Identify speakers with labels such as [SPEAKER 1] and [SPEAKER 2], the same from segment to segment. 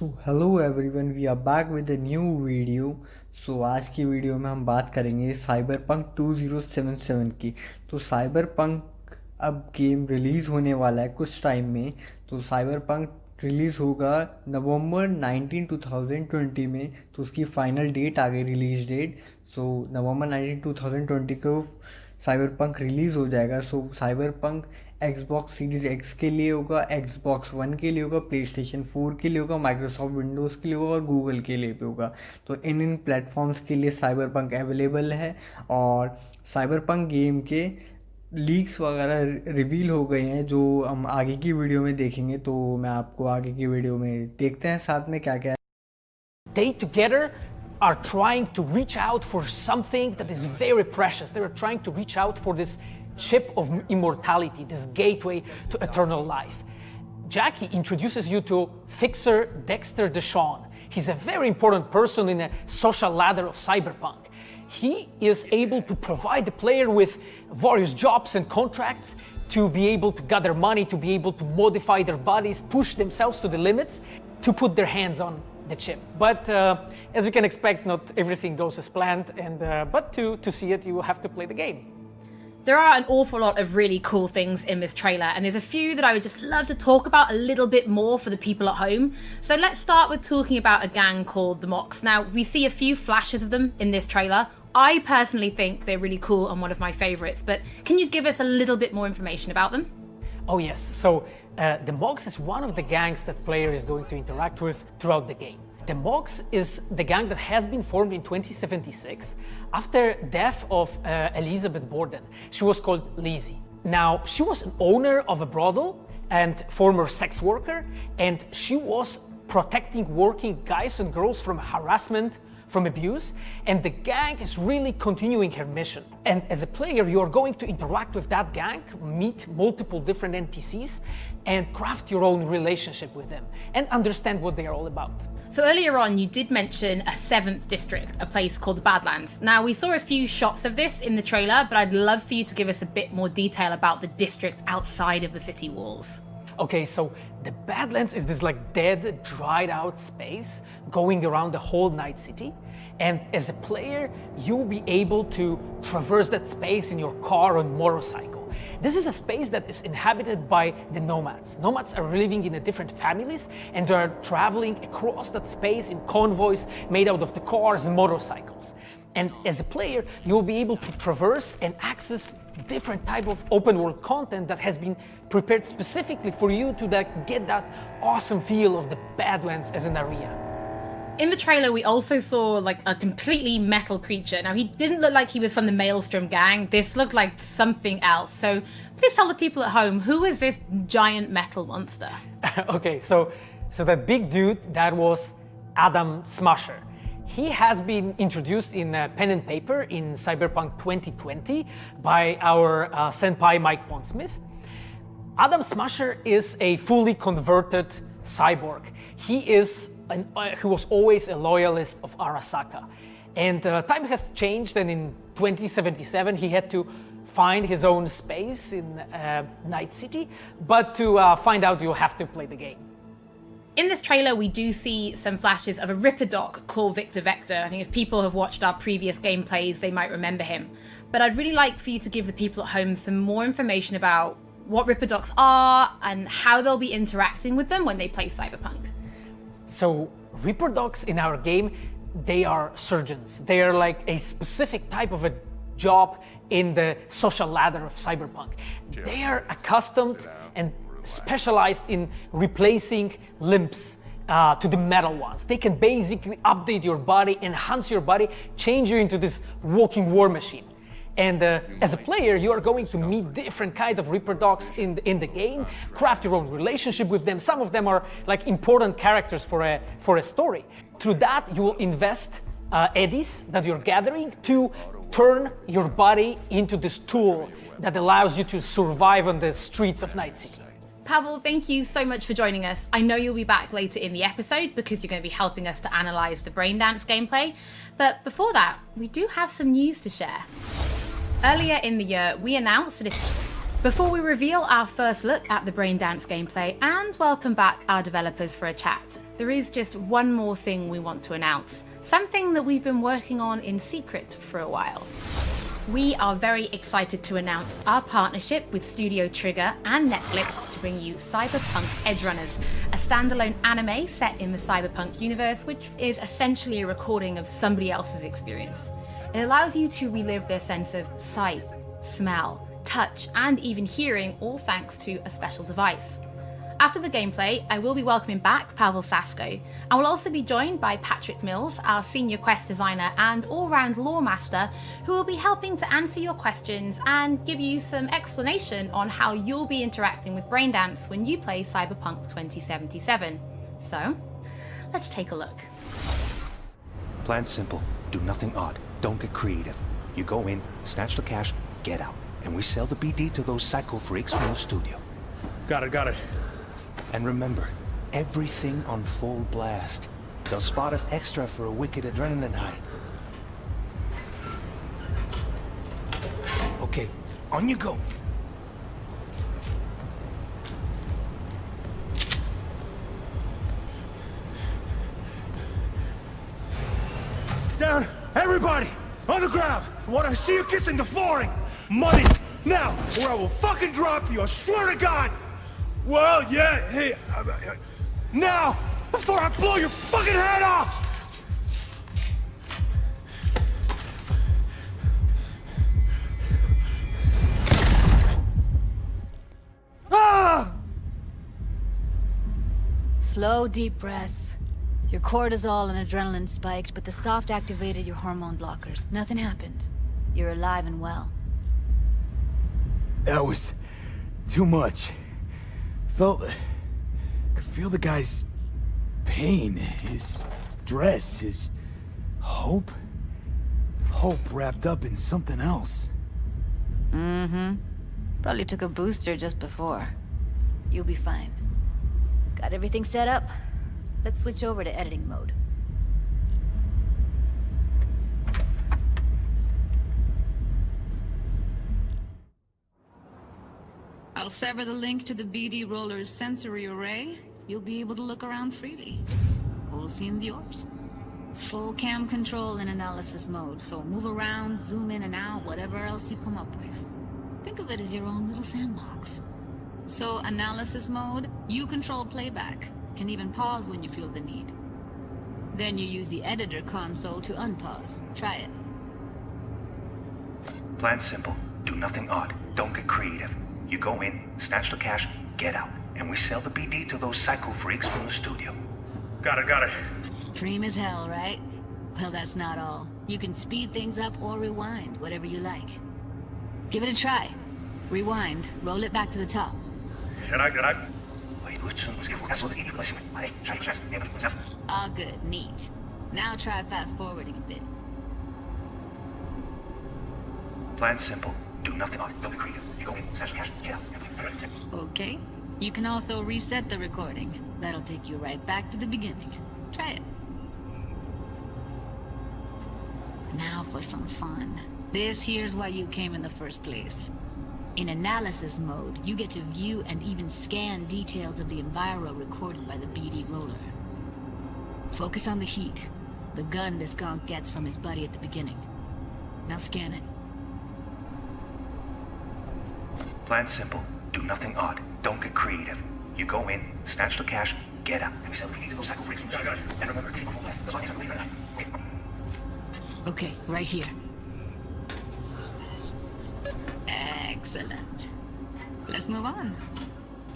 [SPEAKER 1] So hello everyone, we are back with a new video. So आज की video में हम बात करेंगे साइबर पंक 2077 की। तो साइबर पंक अब गेम रिलीज़ होने वाला है कुछ टाइम में। तो साइबर पंक रिलीज़ होगा नवंबर 19 2020 में। तो उसकी फाइनल डेट आ गई, रिलीज़ डेट। सो नवंबर 19 2020 को साइबर पंक रिलीज़ हो जाएगा। सो cyber punk Xbox series x के लिए होगा, एक्सबॉक्स वन के लिए होगा, प्ले स्टेशन 4 के लिए होगा, माइक्रोसॉफ्ट विंडोज़ के लिए होगा और गूगल के लिए भी होगा। तो इन प्लेटफॉर्म्स के लिए साइबर पंक अवेलेबल है। और साइबर पंक गेम के लीक्स वगैरह रिवील हो गए हैं जो हम आगे की वीडियो में देखेंगे। तो मैं आपको आगे की वीडियो में देखते हैं साथ में क्या क्या
[SPEAKER 2] They together are trying to reach out for something that is very precious. They are trying to reach out for this chip of immortality, this gateway to eternal life. Jackie introduces you to Fixer Dexter Deshawn. He's a very important person in a social ladder of cyberpunk. He is able to provide the player with various jobs and contracts to be able to gather money, to be able to modify their bodies, push themselves to the limits, to put their hands on the chip. But as you can expect, not everything goes as planned. But to see it, you will have to play the game.
[SPEAKER 3] There are an awful lot of really cool things in this trailer, and there's a few that I would just love to talk about a little bit more for the people at home. So let's start with talking about a gang called the Mox. Now, we see a few flashes of them in this trailer. I personally think they're really cool and one of my favorites, but can you give us a little bit more information about them?
[SPEAKER 2] Oh yes, so the Mox is one of the gangs that player is going to interact with throughout the game. The Mox is the gang that has been formed in 2076 after death of Elizabeth Borden. She was called Lizzie. Now, she was an owner of a brothel and former sex worker, and she was protecting working guys and girls from harassment, from abuse, and the gang is really continuing her mission. And as a player, you are going to interact with that gang, meet multiple different NPCs, and craft your own relationship with them, and understand what they are all about.
[SPEAKER 3] So earlier on, you did mention a 7th district, a place called the Badlands. Now, we saw a few shots of this in the trailer, but I'd love for you to give us a bit more detail about the district outside of the city walls.
[SPEAKER 2] Okay, so the Badlands is this like dead, dried out space going around the whole Night City. And as a player, you'll be able to traverse that space in your car or motorcycle. This is a space that is inhabited by the nomads. Nomads are living in different families and they are traveling across that space in convoys made out of the cars and motorcycles. And as a player, you'll be able to traverse and access different type of open world content that has been prepared specifically for you to get that awesome feel of the Badlands as an area.
[SPEAKER 3] In the trailer, we also saw like a completely metal creature. Now, he didn't look like he was from the Maelstrom gang. This looked like something else. So please tell the people at home, who is this giant metal monster?
[SPEAKER 2] Okay, so that big dude, that was Adam Smasher. He has been introduced in pen and paper in Cyberpunk 2020 by our senpai Mike Pondsmith. Adam Smasher is a fully converted cyborg. He was always a loyalist of Arasaka. And time has changed, and in 2077 he had to find his own space in Night City. But to find out, you'll have to play the game.
[SPEAKER 3] In this trailer, we do see some flashes of a Ripper doc called Victor Vector. I think if people have watched our previous gameplays, they might remember him. But I'd really like for you to give the people at home some more information about what Ripper docs are and how they'll be interacting with them when they play Cyberpunk.
[SPEAKER 2] So Ripper docs in our game, they are surgeons. They are like a specific type of a job in the social ladder of Cyberpunk. They are accustomed and specialized in replacing limbs to the metal ones. They can basically update your body, enhance your body, change you into this walking war machine. And as a player, you are going to meet different kind of Ripper docs in the game, craft your own relationship with them. Some of them are like important characters for a story. Through that, you will invest eddies that you're gathering to turn your body into this tool that allows you to survive on the streets of Night City.
[SPEAKER 3] Pavel, thank you so much for joining us. I know you'll be back later in the episode because you're going to be helping us to analyze the Braindance gameplay. But before that, we do have some news to share. Earlier in the year, we announced that Before we reveal our first look at the Braindance gameplay and welcome back our developers for a chat, there is just one more thing we want to announce, something that we've been working on in secret for a while. We are very excited to announce our partnership with Studio Trigger and Netflix to bring you Cyberpunk Edgerunners, a standalone anime set in the Cyberpunk universe, which is essentially a recording of somebody else's experience. It allows you to relive their sense of sight, smell, touch, and even hearing, all thanks to a special device. After the gameplay, I will be welcoming back Pavel Sasko, and will also be joined by Patrick Mills, our senior quest designer and all-round lore master, who will be helping to answer your questions and give you some explanation on how you'll be interacting with Braindance when you play Cyberpunk 2077. So, let's take a look.
[SPEAKER 4] Plan simple. Do nothing odd. Don't get creative. You go in, snatch the cash, get out. And we sell the BD to those psycho freaks from the studio.
[SPEAKER 5] Got it.
[SPEAKER 4] And remember, everything on full blast. They'll spot us extra for a wicked adrenaline high.
[SPEAKER 5] Okay, on you go. Down! Everybody! On the ground! I want to see you kissing the flooring! Money! Now! Or I will fucking drop you! I swear to God! Well, yeah, hey... now! Before I blow your fucking head off! Ah!
[SPEAKER 6] Slow, deep breaths. Your cortisol and adrenaline spiked, but the soft activated your hormone blockers. Nothing happened. You're alive and well.
[SPEAKER 5] That was... too much. Could feel the guy's pain, his stress, his hope. Hope wrapped up in something else.
[SPEAKER 6] Mm-hmm. Probably took a booster just before. You'll be fine. Got everything set up? Let's switch over to editing mode. I'll sever the link to the BD Roller's sensory array. You'll be able to look around freely. Whole scene's yours. Full cam control in analysis mode, so move around, zoom in and out, whatever else you come up with. Think of it as your own little sandbox. So, analysis mode, you control playback. Can even pause when you feel the need. Then you use the editor console to unpause. Try it.
[SPEAKER 4] Plan simple. Do nothing odd. Don't get creative. You go in, snatch the cash, get out. And we sell the BD to those psycho freaks from the studio.
[SPEAKER 5] Got it.
[SPEAKER 6] Dream as hell, right? Well, that's not all. You can speed things up or rewind, whatever you like. Give it a try. Rewind, roll it back to the top.
[SPEAKER 5] Can I?
[SPEAKER 6] All good, neat. Now try fast forwarding a bit.
[SPEAKER 4] Plan simple. Do nothing odd. Don't be creative. You go in, snatch the cash, get out.
[SPEAKER 6] Okay. You can also reset the recording. That'll take you right back to the beginning. Try it. Now for some fun. This here's why you came in the first place. In analysis mode, you get to view and even scan details of the enviro recorded by the BD Roller. Focus on the heat, the gun this gonk gets from his buddy at the beginning. Now scan it.
[SPEAKER 4] Plan simple. Do nothing odd. Don't get creative. You go in, snatch the cash, get out. And we sell the BD to those psycho freaks from the studio. And remember, keep on left. That's why I'm leaving it.
[SPEAKER 6] Okay, right here. Excellent. Let's move on.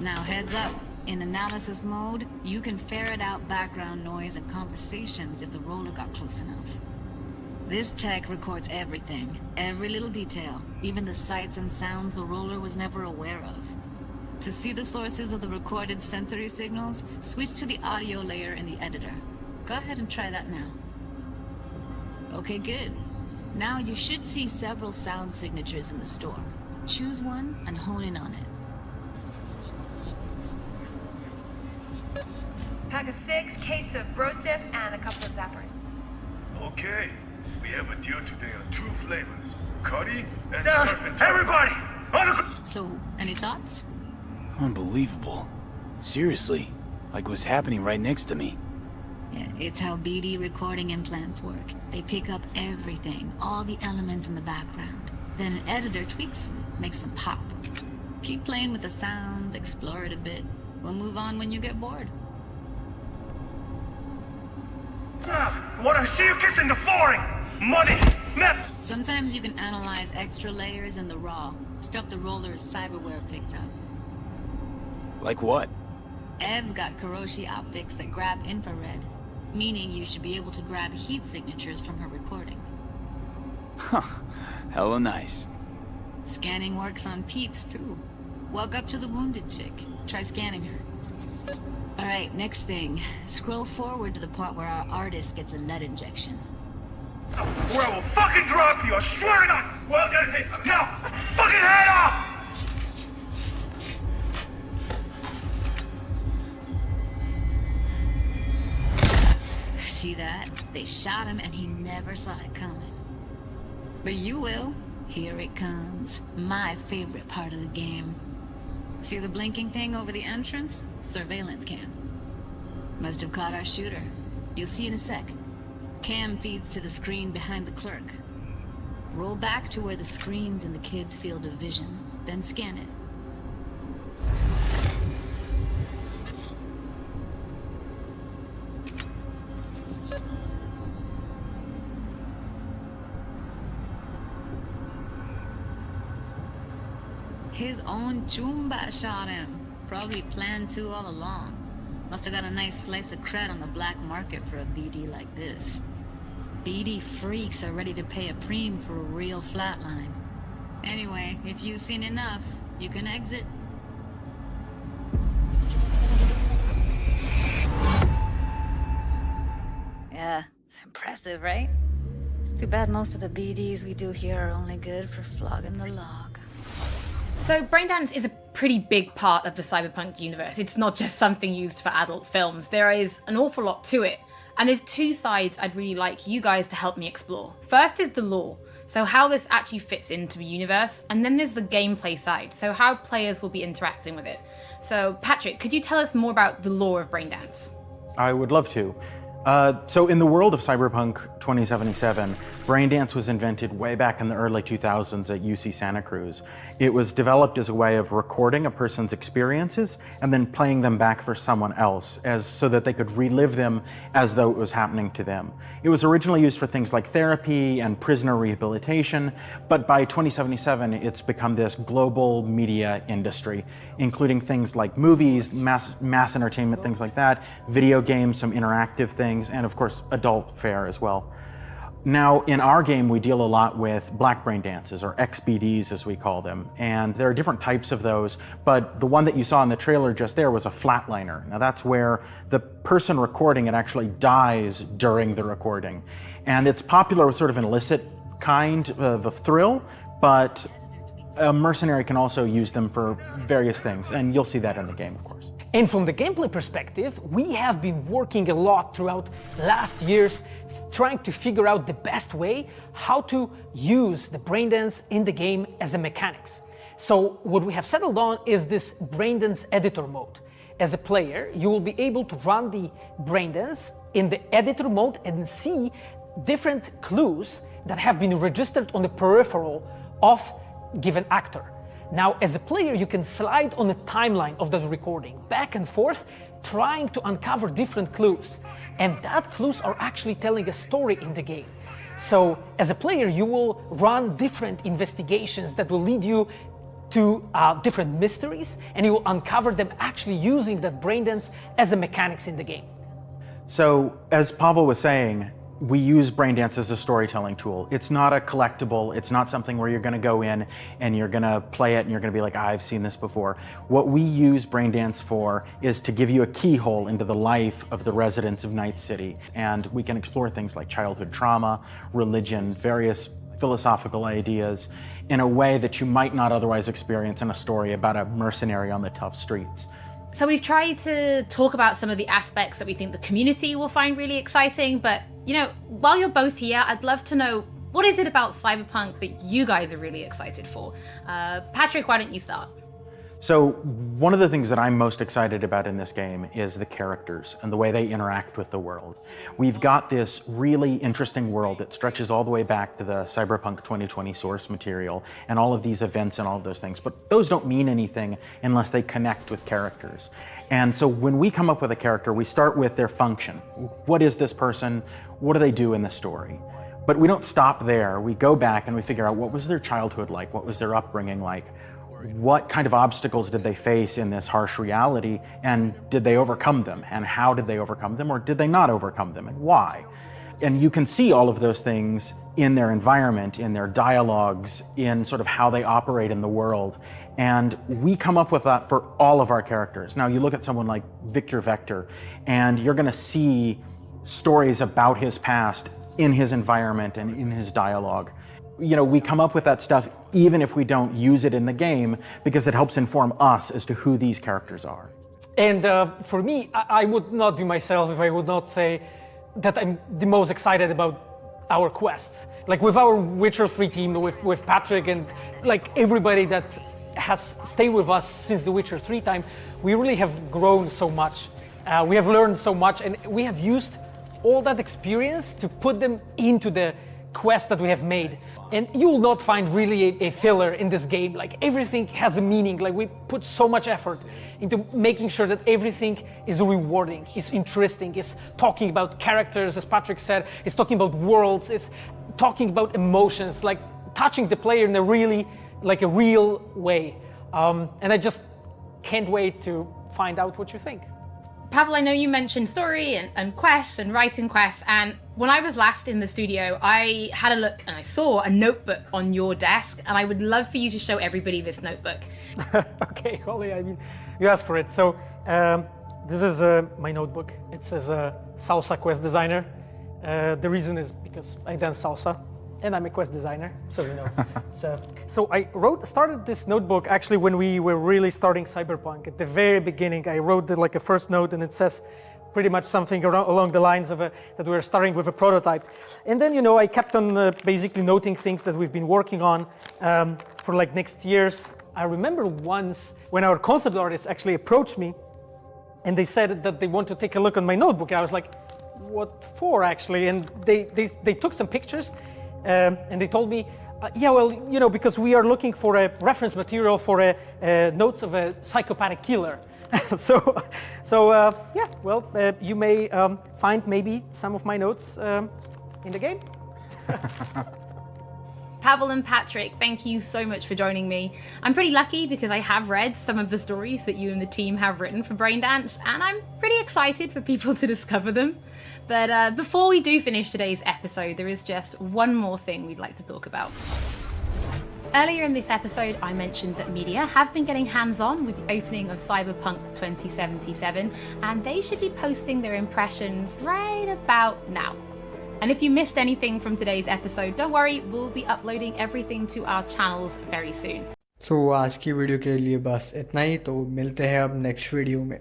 [SPEAKER 6] Now heads up. In analysis mode, you can ferret out background noise and conversations if the roller got close enough. This tech records everything, every little detail, even the sights and sounds the roller was never aware of. To see the sources of the recorded sensory signals, switch to the audio layer in the editor. Go ahead and try that now. Okay, good. Now you should see several sound signatures in the store. Choose one and hone in on it.
[SPEAKER 7] Pack of 6, case of Brosif, and a couple of zappers.
[SPEAKER 5] Okay. We have a deal today on 2 flavors. Cuddy and
[SPEAKER 8] Down!
[SPEAKER 5] Surf and
[SPEAKER 8] Everybody!
[SPEAKER 6] So, any thoughts?
[SPEAKER 8] Unbelievable. Seriously, like what's happening right next to me.
[SPEAKER 6] Yeah, it's how BD recording implants work. They pick up everything, all the elements in the background. Then an editor tweaks them, makes them pop. Keep playing with the sound, explore it a bit. We'll move on when you get bored.
[SPEAKER 5] Wanna see you kissing the flooring? Money! Now!
[SPEAKER 6] Sometimes you can analyze extra layers in the raw, stuff the roller's cyberware picked up.
[SPEAKER 8] Like what?
[SPEAKER 6] Ev's got Kiroshi optics that grab infrared, meaning you should be able to grab heat signatures from her recording.
[SPEAKER 8] Huh. Hella nice.
[SPEAKER 6] Scanning works on peeps, too. Walk up to the wounded chick. Try scanning her. Alright, next thing. Scroll forward to the part where our artist gets a lead injection.
[SPEAKER 5] Or I will fucking drop you, I swear to God! Well, hey, now! Fucking head off!
[SPEAKER 6] See that? They shot him and he never saw it coming. But you will. Here it comes. My favorite part of the game. See the blinking thing over the entrance? Surveillance cam. Must have caught our shooter. You'll see in a sec. Cam feeds to the screen behind the clerk. Roll back to where the screen's in the kid's field of vision, then scan it. His own Chumba shot him. Probably planned to all along. Must have got a nice slice of cred on the black market for a BD like this. BD freaks are ready to pay a preem for a real flatline. Anyway, if you've seen enough, you can exit. Yeah, it's impressive, right? It's too bad most of the BDs we do here are only good for flogging the log.
[SPEAKER 3] So Braindance is a pretty big part of the cyberpunk universe. It's not just something used for adult films. There is an awful lot to it. And there's two sides I'd really like you guys to help me explore. First is the lore, so how this actually fits into the universe. And then there's the gameplay side, so how players will be interacting with it. So Patrick, could you tell us more about the lore of Braindance?
[SPEAKER 9] I would love to. So in the world of Cyberpunk 2077, Braindance was invented way back in the early 2000s at UC Santa Cruz. It was developed as a way of recording a person's experiences and then playing them back for someone else so that they could relive them as though it was happening to them. It was originally used for things like therapy and prisoner rehabilitation, but by 2077 it's become this global media industry, including things like movies, mass entertainment, things like that, video games, some interactive things, and of course adult fare as well. Now in our game we deal a lot with black brain dances, or XBDs as we call them, and there are different types of those, but the one that you saw in the trailer just there was a flatliner. Now that's where the person recording it actually dies during the recording, and it's popular with sort of an illicit kind of a thrill, but a mercenary can also use them for various things, and you'll see that in the game, of course.
[SPEAKER 2] And from the gameplay perspective, we have been working a lot throughout last years trying to figure out the best way how to use the braindance in the game as a mechanics. So what we have settled on is this braindance editor mode. As a player, you will be able to run the braindance in the editor mode and see different clues that have been registered on the peripheral of given actor. Now, as a player, you can slide on the timeline of that recording, back and forth, trying to uncover different clues. And that clues are actually telling a story in the game. So, as a player, you will run different investigations that will lead you to different mysteries, and you will uncover them actually using that braindance as a mechanics in the game.
[SPEAKER 9] So, as Pavel was saying, we use Braindance as a storytelling tool. It's not a collectible. It's not something where you're going to go in and you're going to play it and you're going to be like, I've seen this before. What we use Braindance for is to give you a keyhole into the life of the residents of Night City. And we can explore things like childhood trauma, religion, various philosophical ideas in a way that you might not otherwise experience in a story about a mercenary on the tough streets.
[SPEAKER 3] So we've tried to talk about some of the aspects that we think the community will find really exciting, but you know, while you're both here, I'd love to know What is it about Cyberpunk that you guys are really excited for? Patrick, why don't you start?
[SPEAKER 9] So one of the things that I'm most excited about in this game is the characters and the way they interact with the world. We've got this really interesting world that stretches all the way back to the Cyberpunk 2020 source material and all of these events and all of those things, but those don't mean anything unless they connect with characters. And so when we come up with a character, we start with their function. What is this person? What do they do in the story? But we don't stop there. We go back and we figure out, what was their childhood like? What was their upbringing like? What kind of obstacles did they face in this harsh reality, and did they overcome them? And how did they overcome them, or did they not overcome them, and why? And you can see all of those things in their environment, in their dialogues, in sort of how they operate in the world. And we come up with that for all of our characters. Now you look at someone like Victor Vector, and you're gonna see stories about his past in his environment and in his dialogue. You know, we come up with that stuff even if we don't use it in the game, because it helps inform us as to who these characters are.
[SPEAKER 2] And for me, I would not be myself if I would not say that I'm the most excited about our quests. Like with our Witcher 3 team, with Patrick and like everybody that has stayed with us since the Witcher 3 time, we really have grown so much. We have learned so much, and we have used all that experience to put them into the quest that we have made. And you will not find really a filler in this game. Like everything has a meaning. Like we put so much effort into making sure that everything is rewarding, is interesting, is talking about characters, as Patrick said, is talking about worlds, is talking about emotions, like touching the player in a really, like a real way. And I just can't wait to find out what you think.
[SPEAKER 3] Pavel, I know you mentioned story and quests and writing quests, and when I was last in the studio, I had a look and I saw a notebook on your desk, and I would love for you to show everybody this notebook.
[SPEAKER 2] Okay, Holly, I mean, you asked for it. So this is my notebook. It says Salsa Quest Designer. The reason is because I dance salsa, and I'm a quest designer, so you know. So I started this notebook actually when we were really starting Cyberpunk. At the very beginning, I wrote like a first note, and it says pretty much something along the lines of that we were starting with a prototype. And then, you know, I kept on basically noting things that we've been working on for like next years. I remember once when our concept artists actually approached me, and they said that they want to take a look on my notebook. I was like, what for actually? And they took some pictures, and they told me, yeah, well, you know, because we are looking for a reference material for notes of a psychopathic killer. so yeah, well, you may find maybe some of my notes in the game.
[SPEAKER 3] Pavel and Patrick, thank you so much for joining me. I'm pretty lucky because I have read some of the stories that you and the team have written for Braindance, and I'm pretty excited for people to discover them. But before we do finish today's episode, there is just one more thing we'd like to talk about. Earlier in this episode, I mentioned that media have been getting hands-on with the opening of Cyberpunk 2077, and they should be posting their impressions right about now. And if you missed anything from today's episode, don't worry, we'll be uploading everything to our channels very soon.
[SPEAKER 1] So आज की video के लिए बस इतना ही, तो मिलते हैं अब नेक्स्ट वीडियो में.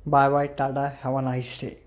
[SPEAKER 1] Bye bye, tata, have a nice day.